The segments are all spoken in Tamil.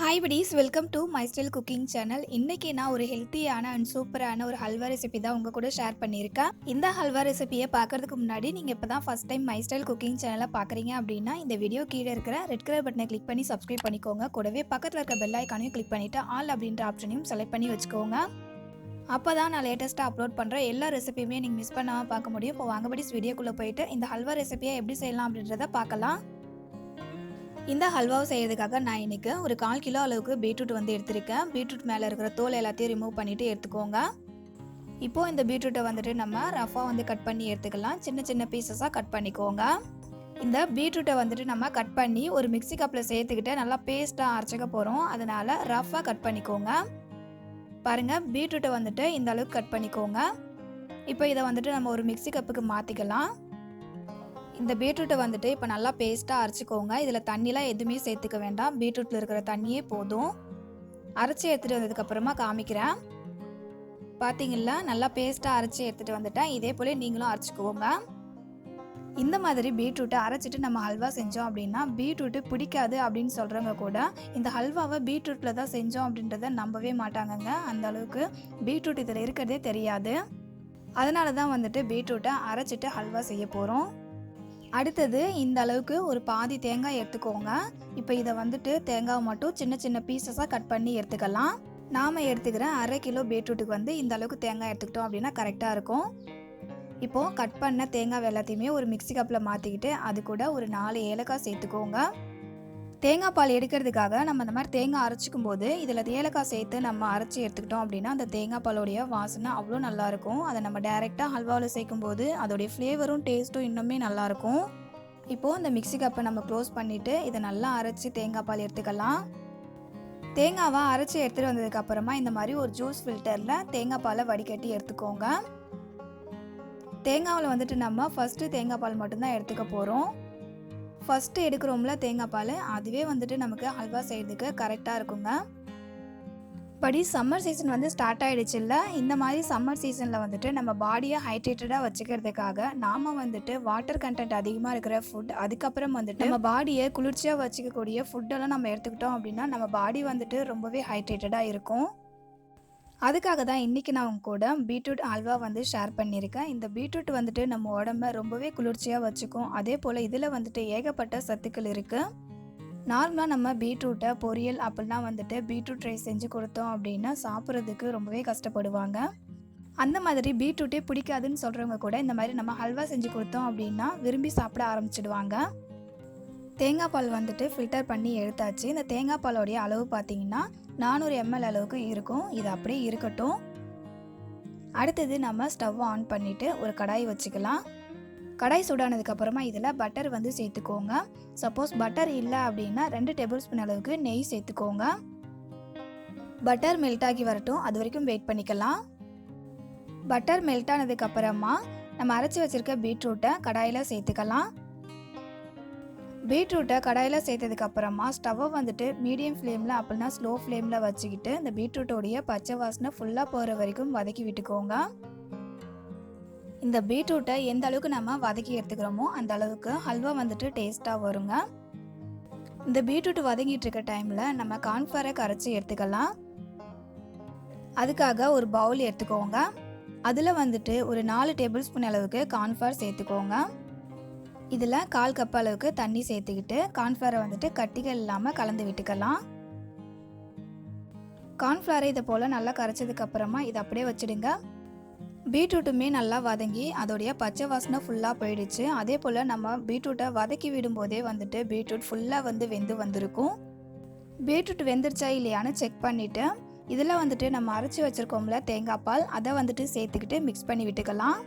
Hi buddies, welcome to my style cooking channel. இன்னைக்கு நான் ஒரு ஹெல்த்தியான அண்ட் சூப்பரான ஒரு ஹல்வா ரெசிபி தான் உங்க கூட ஷேர் பண்ணியிருக்கேன். இந்த ஹல்வா ரெசிபியை பார்க்கறதுக்கு முன்னாடி நீங்கள் இப்போ தான் first time my style cooking சேனலை பார்க்குறீங்க அப்படின்னா இந்த வீடியோ கீழே இருக்கிற ரெட் கலர் பட்டனை கிளிக் பண்ணி சப்ஸ்கிரைப் பண்ணிக்கோங்க. கூடவே பக்கத்தில் இருக்க பெல் ஐக்கானையும் கிளிக் பண்ணிவிட்டு ஆல் அப்படின்ற ஆப்ஷனையும் செலக்ட் பண்ணி வச்சுக்கோங்க. அப்போ தான் நான் லேட்டஸ்ட்டாக அப்லோட் பண்ணுற எல்லா ரெசிபியுமே நீங்கள் மிஸ் பண்ணாமல் பார்க்க முடியும். இப்போ வாங்க buddies, வீடியோக்குள்ளே போயிட்டு இந்த ஹல்வா ரெசிபியை எப்படி செய்யலாம் அப்படின்றத பார்க்கலாம். இந்த ஹல்வாவை செய்யறதுக்காக நான் இன்றைக்கி ஒரு 1/4 கிலோ அளவுக்கு பீட்ரூட் வந்து எடுத்திருக்கேன். பீட்ரூட் மேலே இருக்கிற தோல் எல்லாத்தையும் ரிமூவ் பண்ணிவிட்டு எடுத்துக்கோங்க. இப்போது இந்த பீட்ரூட்டை வந்துட்டு நம்ம ரஃபாக வந்து கட் பண்ணி எடுத்துக்கலாம். சின்ன சின்ன பீசஸாக கட் பண்ணிக்கோங்க. இந்த பீட்ரூட்டை வந்துட்டு நம்ம கட் பண்ணி ஒரு மிக்ஸி கப்பில் சேர்த்துக்கிட்டு நல்லா பேஸ்ட்டாக அரைச்சிக்க போகிறோம். அதனால் ரஃபாக கட் பண்ணிக்கோங்க. பாருங்கள், பீட்ரூட்டை வந்துட்டு இந்த அளவுக்கு கட் பண்ணிக்கோங்க. இப்போ இதை வந்துட்டு நம்ம ஒரு மிக்ஸி கப்புக்கு மாற்றிக்கலாம். இந்த பீட்ரூட்டை வந்துட்டு இப்போ நல்லா பேஸ்ட்டாக அரைச்சிக்கோங்க. இதில் தண்ணிலாம் எதுவுமே சேர்த்துக்க வேண்டாம். பீட்ரூட்டில் இருக்கிற தண்ணியே போதும். அரைச்சி எடுத்துகிட்டு வந்ததுக்கப்புறமா காமிக்கிறேன். பார்த்தீங்களா, நல்லா பேஸ்ட்டாக அரைச்சி எடுத்துகிட்டு வந்துட்டேன். இதே போல் நீங்களும் அரைச்சிக்கோங்க. இந்த மாதிரி பீட்ரூட்டை அரைச்சிட்டு நம்ம ஹல்வா செஞ்சோம் அப்படின்னா பீட்ரூட்டு பிடிக்காது அப்படின்னு சொல்கிறவங்க கூட இந்த ஹல்வாவை பீட்ரூட்டில் தான் செஞ்சோம் அப்படின்றத நம்பவே மாட்டாங்கங்க. அந்த அளவுக்கு பீட்ரூட் இதில் இருக்கிறதே தெரியாது. அதனால தான் வந்துட்டு பீட்ரூட்டை அரைச்சிட்டு ஹல்வா செய்ய போகிறோம். அடுத்தது இந்த அளவுக்கு ஒரு பாதி தேங்காய் எடுத்துக்கோங்க. இப்போ இதை வந்துட்டு தேங்காவை மட்டும் சின்ன சின்ன பீசஸாக கட் பண்ணி எடுத்துக்கலாம். நாம் எடுத்துக்கிற 1/2 கிலோ பீட்ரூட்டுக்கு வந்து இந்த அளவுக்கு தேங்காய் எடுத்துக்கிட்டோம் அப்படின்னா கரெக்டாக இருக்கும். இப்போது கட் பண்ண தேங்காய் எல்லாத்தையுமே ஒரு மிக்ஸி கப்பில் மாற்றிக்கிட்டு அது கூட ஒரு 4 ஏலக்காய் சேர்த்துக்கோங்க. தேங்காய் பால் எடுக்கிறதுக்காக நம்ம இந்த மாதிரி தேங்காய் அரைச்சிக்கும் போது இதில் ஏலக்காய் சேர்த்து நம்ம அரைச்சி எடுத்துக்கிட்டோம் அப்படின்னா அந்த தேங்காய் பாலோடைய வாசனை அவ்வளோ நல்லாயிருக்கும். அதை நம்ம டைரெக்டாக ஹல்வாவில் சேர்க்கும் போது அதோடைய ஃப்ளேவரும் டேஸ்ட்டும் இன்னுமே நல்லாயிருக்கும். இப்போது இந்த மிக்ஸி கப்பை நம்ம க்ளோஸ் பண்ணிவிட்டு இதை நல்லா அரைச்சி தேங்காய் பால் எடுத்துக்கலாம். தேங்காவை அரைச்சி எடுத்துகிட்டு வந்ததுக்கப்புறமா இந்த மாதிரி ஒரு ஜூஸ் ஃபில்டரில் தேங்காய் பாலை வடிகட்டி எடுத்துக்கோங்க. தேங்காவில் வந்துட்டு நம்ம ஃபஸ்ட்டு தேங்காய் பால் மட்டும்தான் எடுத்துக்க போகிறோம். ஃபஸ்ட்டு எடுக்கிறோம்ல தேங்காய் பால், அதுவே வந்துட்டு நமக்கு ஹல்வா செய்கிறதுக்கு கரெக்டாக இருக்குங்க. படி சம்மர் சீசன் வந்து ஸ்டார்ட் ஆகிடுச்சு இல்லை? இந்த மாதிரி சம்மர் சீசனில் வந்துட்டு நம்ம பாடியை ஹைட்ரேட்டடாக வச்சுக்கிறதுக்காக நாம் வந்துட்டு வாட்டர் கண்டென்ட் அதிகமாக இருக்கிற ஃபுட், அதுக்கப்புறம் வந்துட்டு நம்ம பாடியை குளிர்ச்சியாக வச்சுக்கக்கூடிய ஃபுட்டெல்லாம் நம்ம எடுத்துக்கிட்டோம் அப்படின்னா நம்ம பாடி வந்துட்டு ரொம்பவே ஹைட்ரேட்டடாக இருக்கும். அதுக்காக தான் இன்றைக்கி நான் உங்க கூட பீட்ரூட் ஹல்வா வந்து ஷேர் பண்ணியிருக்கேன். இந்த பீட்ரூட் வந்துட்டு நம்ம உடம்ப ரொம்பவே குளிர்ச்சியாக வச்சுக்கும். அதே போல் இதில் வந்துட்டு ஏகப்பட்ட சத்துக்கள் இருக்குது. நார்மலாக நம்ம பீட்ரூட்டை பொரியல் அப்படிலாம் வந்துட்டு பீட்ரூட் ரைஸ் செஞ்சு கொடுத்தோம் அப்படின்னா சாப்பிட்றதுக்கு ரொம்பவே கஷ்டப்படுவாங்க. அந்த மாதிரி பீட்ரூட்டே பிடிக்காதுன்னு சொல்கிறவங்க கூட இந்த மாதிரி நம்ம ஹல்வா செஞ்சு கொடுத்தோம் அப்படின்னா விரும்பி சாப்பிட ஆரம்பிச்சிடுவாங்க. தேங்காய் பால் வந்துட்டு ஃபில்டர் பண்ணி எடுத்தாச்சு. இந்த தேங்காய் பாலோடைய அளவு பார்த்தீங்கன்னா 400 ml அளவுக்கு இருக்கும். இது அப்படியே இருக்கட்டும். அடுத்தது நம்ம ஸ்டவ் ஆன் பண்ணிவிட்டு ஒரு கடாய் வச்சுக்கலாம். கடாய் சூடானதுக்கப்புறமா இதில் பட்டர் வந்து சேர்த்துக்கோங்க. சப்போஸ் பட்டர் இல்லை அப்படின்னா 2 டேபிள் ஸ்பூன் அளவுக்கு நெய் சேர்த்துக்கோங்க. பட்டர் மெல்ட் ஆகி வரட்டும், அது வரைக்கும் வெயிட் பண்ணிக்கலாம். பட்டர் மெல்ட் ஆனதுக்கப்புறமா நம்ம அரைச்சி வச்சுருக்க பீட்ரூட்டை கடாயில் சேர்த்துக்கலாம். பீட்ரூட்டை கடாயில் சேர்த்ததுக்கப்புறமா ஸ்டவ்வை வந்துட்டு மீடியம் ஃப்ளேமில் அப்படின்னா ஸ்லோ ஃப்ளேமில் வச்சுக்கிட்டு இந்த பீட்ரூட்டோடைய பச்சை வாசனை ஃபுல்லாக போகிற வரைக்கும் வதக்கி விட்டுக்கோங்க. இந்த பீட்ரூட்டை எந்த அளவுக்கு நம்ம வதக்கி எடுத்துக்கிறோமோ அந்த அளவுக்கு ஹல்வா வந்துட்டு டேஸ்ட்டாக வருங்க. இந்த பீட்ரூட் வதங்கிட்டு இருக்க டைமில் நம்ம கார்ன்ஃப்ளவரை கரைச்சி எடுத்துக்கலாம். அதுக்காக ஒரு பவுல் எடுத்துக்கோங்க. அதில் வந்துட்டு ஒரு 4 டேபிள் ஸ்பூன் அளவுக்கு கார்ன்ஃப்ளவர் சேர்த்துக்கோங்க. இதில் 1/4 கப் அளவுக்கு தண்ணி சேர்த்துக்கிட்டு கார்ன்ஃப்ளவரை வந்துட்டு கட்டிகள் இல்லாமல் கலந்து விட்டுக்கலாம். கார்ன்ஃப்ளவரை இதை போல் நல்லா கரைச்சதுக்கப்புறமா இதை அப்படியே வச்சுடுங்க. பீட்ரூட்டுமே நல்லா வதங்கி அதோடைய பச்சை வாசனை ஃபுல்லாக போயிடுச்சு. அதே போல் நம்ம பீட்ரூட்டை வதக்கி விடும்போதே வந்துட்டு பீட்ரூட் ஃபுல்லாக வந்து வெந்து வந்திருக்கும். பீட்ரூட் வெந்துருச்சா இல்லையான்னு செக் பண்ணிவிட்டு இதில் வந்துட்டு நம்ம அரைச்சி வச்சுருக்கோம்ல தேங்காய் பால், அதை வந்துட்டு சேர்த்துக்கிட்டு மிக்ஸ் பண்ணி விட்டுக்கலாம்.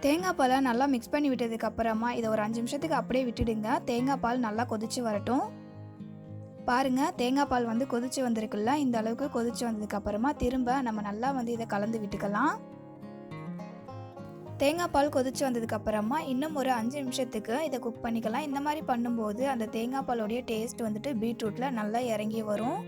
தேங்காய் பாலை நல்லா மிக்ஸ் பண்ணி விட்டதுக்கப்புறமா இதை ஒரு 5 நிமிஷத்துக்கு அப்படியே விட்டுடுங்க. தேங்காய் பால் நல்லா கொதிச்சு வரட்டும். பாருங்கள், தேங்காய் பால் வந்து கொதிச்சு வந்திருக்குல்ல, இந்த அளவுக்கு கொதிச்சு வந்ததுக்கப்புறமா திரும்ப நம்ம நல்லா வந்து இதை கலந்து விட்டுக்கலாம். தேங்காய் பால் கொதிச்சு வந்ததுக்கப்புறமா இன்னும் ஒரு 5 நிமிஷத்துக்கு இதை குக் பண்ணிக்கலாம். இந்த மாதிரி பண்ணும்போது அந்த தேங்காய் பாலோடைய டேஸ்ட் வந்துட்டு பீட்ரூட்டில் நல்லா இறங்கி வரும்.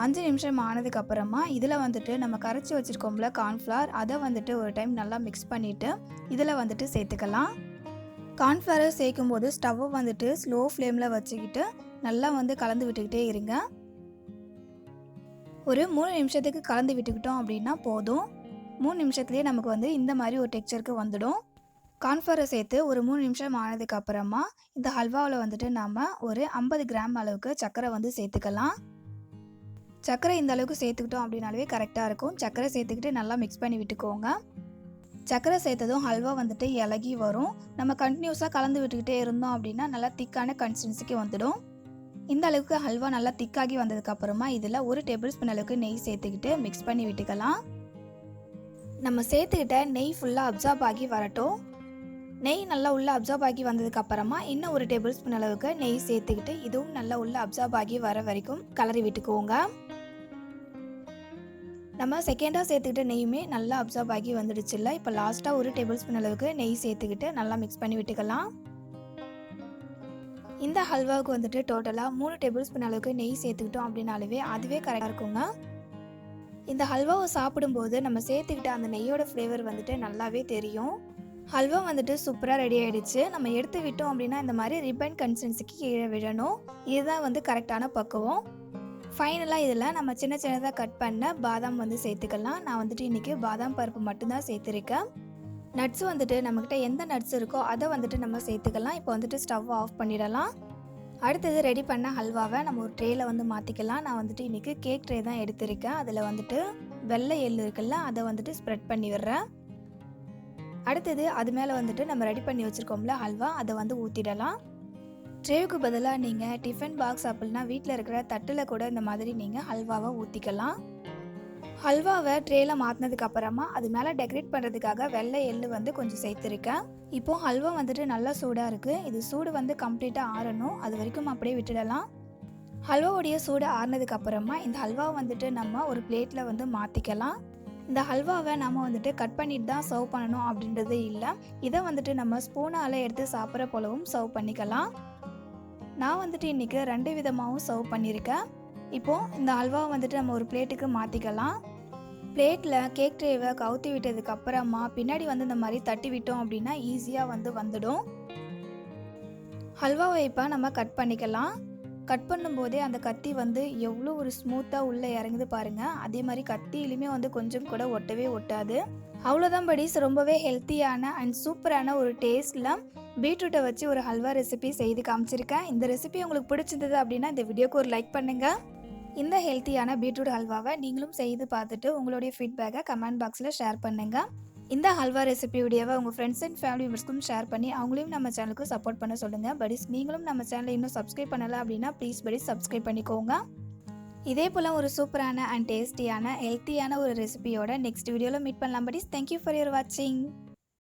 5 நிமிஷம் ஆனதுக்கப்புறமா இதில் வந்துட்டு நம்ம கரைச்சி வச்சுருக்கோம்ல கார்ன்ஃப்ளவர், அதை வந்துட்டு ஒரு டைம் நல்லா மிக்ஸ் பண்ணிவிட்டு இதில் வந்துட்டு சேர்த்துக்கலாம். கார்ன்ஃப்ளவரை சேர்க்கும் போது ஸ்டவ்வை வந்துட்டு ஸ்லோ ஃப்ளேமில் வச்சுக்கிட்டு நல்லா வந்து கலந்து விட்டுக்கிட்டே இருங்க. ஒரு 3 நிமிஷத்துக்கு கலந்து விட்டுக்கிட்டோம் அப்படின்னா போதும். 3 நிமிஷத்துலேயே நமக்கு வந்து இந்த மாதிரி ஒரு டெக்ஸ்சருக்கு வந்துடும். கார்ன்ஃப்ளவரை சேர்த்து ஒரு 3 நிமிஷம் ஆனதுக்கு அப்புறமா இந்த ஹல்வாவில் வந்துட்டு நம்ம ஒரு 50 கிராம் அளவுக்கு சர்க்கரை வந்து சேர்த்துக்கலாம். சர்க்கரை இந்த அளவுக்கு சேர்த்துக்கிட்டோம் அப்படின்னாலே கரெக்டாக இருக்கும். சர்க்கரை சேர்த்துக்கிட்டு நல்லா மிக்ஸ் பண்ணி விட்டுக்கோங்க. சர்க்கரை சேர்த்ததும் ஹல்வா வந்துட்டு இலகி வரும். நம்ம கண்டினியூஸாக கலந்து விட்டுக்கிட்டே இருந்தோம் அப்படின்னா நல்லா திக்கான கன்சிஸ்டன்சிக்கு வந்துடும். இந்த அளவுக்கு ஹல்வா நல்லா திக்காகி வந்ததுக்கப்புறமா இதில் 1 டேபிள் ஸ்பூன் அளவுக்கு நெய் சேர்த்துக்கிட்டு மிக்ஸ் பண்ணி விட்டுக்கலாம். நம்ம சேர்த்துக்கிட்ட நெய் ஃபுல்லாக அப்சார்ப் ஆகி வரட்டும். நெய் நல்லா உள்ளே அப்சார்ப் ஆகி வந்ததுக்கப்புறமா இன்னும் 1 டேபிள் ஸ்பூன் அளவுக்கு நெய் சேர்த்துக்கிட்டு இதுவும் நல்லா உள்ளே அப்சார்ப் ஆகி வர வரைக்கும் கலரி விட்டுக்கோங்க. நம்ம செகண்டாக சேர்த்துக்கிட்ட நெய்யுமே நல்லா அப்சார்ப் ஆகி வந்துடுச்சுல்ல. இப்போ லாஸ்ட்டாக 1 டேபிள் ஸ்பூன் அளவுக்கு நெய் சேர்த்துக்கிட்டு நல்லா மிக்ஸ் பண்ணி விட்டுக்கலாம். இந்த ஹல்வாவுக்கு வந்துட்டு டோட்டலாக 3 டேபிள் ஸ்பூன் அளவுக்கு நெய் சேர்த்துக்கிட்டோம் அப்படின்னாலே அதுவே கரெக்டாக இருக்குங்க. இந்த ஹல்வாவை சாப்பிடும்போது நம்ம சேர்த்துக்கிட்ட அந்த நெய்யோட ஃப்ளேவர் வந்துட்டு நல்லாவே தெரியும். ஹல்வா வந்துட்டு சூப்பராக ரெடி ஆகிடுச்சு. நம்ம எடுத்து விட்டோம் அப்படின்னா இந்த மாதிரி ரிப்பன் கன்சிஸ்டன்சிக்கு கீழே விழணும். இதுதான் வந்து கரெக்டான பக்குவம். ஃபைனலாக இதில் நம்ம சின்ன சின்னதாக கட் பண்ண பாதாம் வந்து சேர்த்துக்கலாம். நான் வந்துட்டு இன்றைக்கி பாதாம் பருப்பு மட்டும்தான் சேர்த்துருக்கேன். நட்ஸ் வந்துட்டு நம்மக்கிட்ட எந்த நட்ஸ் இருக்கோ அதை வந்துட்டு நம்ம சேர்த்துக்கலாம். இப்போ வந்துட்டு ஸ்டவ் ஆஃப் பண்ணிடலாம். அடுத்தது ரெடி பண்ண ஹல்வாவை நம்ம ஒரு ட்ரேயில் வந்து மாற்றிக்கலாம். நான் வந்துட்டு இன்றைக்கி கேக் ட்ரே தான் எடுத்திருக்கேன். அதில் வந்துட்டு வெள்ளை எள்ளு இருக்குல்ல அதை வந்துட்டு ஸ்ப்ரெட் பண்ணி விடுறேன். அடுத்தது அது மேலே வந்துட்டு நம்ம ரெடி பண்ணி வச்சுருக்கோம்ல ஹல்வா அதை வந்து ஊற்றிடலாம். ட்ரேவுக்கு பதிலாக நீங்கள் டிஃபன் பாக்ஸ் அப்படின்னா வீட்டில் இருக்கிற தட்டில் கூட இந்த மாதிரி நீங்கள் ஹல்வாவை ஊற்றிக்கலாம். ஹல்வாவை ட்ரேயில் மாற்றினதுக்கு அப்புறமா அது மேலே டெக்கரேட் பண்ணுறதுக்காக வெள்ளை எள்ளு வந்து கொஞ்சம் சேர்த்துருக்கேன். இப்போது ஹல்வா வந்துட்டு நல்லா சூடாக இருக்குது. இது சூடு வந்து கம்ப்ளீட்டாக ஆறணும். அது வரைக்கும் அப்படியே விட்டுடலாம். ஹல்வாவுடைய சூடு ஆறினதுக்கு அப்புறமா இந்த ஹல்வாவை வந்துட்டு நம்ம ஒரு பிளேட்டில் வந்து மாற்றிக்கலாம். இந்த ஹல்வாவை நம்ம வந்துட்டு கட் பண்ணிட்டு தான் சர்வ் பண்ணணும் அப்படின்றது இல்லை. இதை வந்துட்டு நம்ம ஸ்பூனால் எடுத்து சாப்பிட்ற போலவும் சர்வ் பண்ணிக்கலாம். நான் வந்துட்டு இன்றைக்கி 2 விதமாகவும் சர்வ் பண்ணியிருக்கேன். இப்போது இந்த ஹல்வாவை வந்துட்டு நம்ம ஒரு பிளேட்டுக்கு மாற்றிக்கலாம். பிளேட்டில் கேக் ட்ரேவை கவுத்தி விட்டதுக்கு அப்புறமா பின்னாடி வந்து இந்த மாதிரி தட்டி விட்டோம் அப்படின்னா ஈஸியாக வந்துடும். ஹல்வாவை இப்போ நம்ம கட் பண்ணிக்கலாம். கட் பண்ணும்போதே அந்த கத்தி வந்து எவ்வளோ ஒரு ஸ்மூத்தாக உள்ளே இறங்குது பாருங்கள். அதே மாதிரி கத்தியிலுமே வந்து கொஞ்சம் கூட ஒட்டவே ஒட்டாது. அவ்வளோதான் படிஸ். ரொம்பவே ஹெல்த்தியான அண்ட் சூப்பரான ஒரு டேஸ்ட்டில் பீட்ரூட்டை வச்சு ஒரு ஹல்வா ரெசிபி செய்து காமிச்சிருக்கேன். இந்த ரெசிபி உங்களுக்கு பிடிச்சிருந்தது அப்படின்னா இந்த வீடியோக்கு ஒரு லைக் பண்ணுங்கள். இந்த ஹெல்த்தியான பீட்ரூட் ஹல்வாவை நீங்களும் செய்து பார்த்துட்டு உங்களுடைய ஃபீட்பேக்கை கமெண்ட் பாக்ஸில் ஷேர் பண்ணுங்கள். இந்த ஹல்வா ரெசிபி வீடியோவை உங்கள் ஃப்ரெண்ட்ஸ் அண்ட் ஃபேமிலி மெம்பர்ஸ்க்கும் ஷேர் பண்ணி அவங்களையும் நம்ம சேனலுக்கு சப்போர்ட் பண்ண சொல்லுங்கள். படிஸ் நீங்களும் நம்ம சேனலை இன்னும் சப்ஸ்கிரைப் பண்ணலை அப்படின்னா ப்ளீஸ் படிஸ் சப்ஸ்கிரைப் பண்ணிக்கோங்க. இதே போல் ஒரு சூப்பரான அண்ட் டேஸ்டியான ஹெல்த்தியான ஒரு ரெசிபியோட நெக்ஸ்ட் வீடியோவில் மீட் பண்ணலாம் படிஸ். தேங்க்யூ ஃபார் யுவர் வாட்சிங்.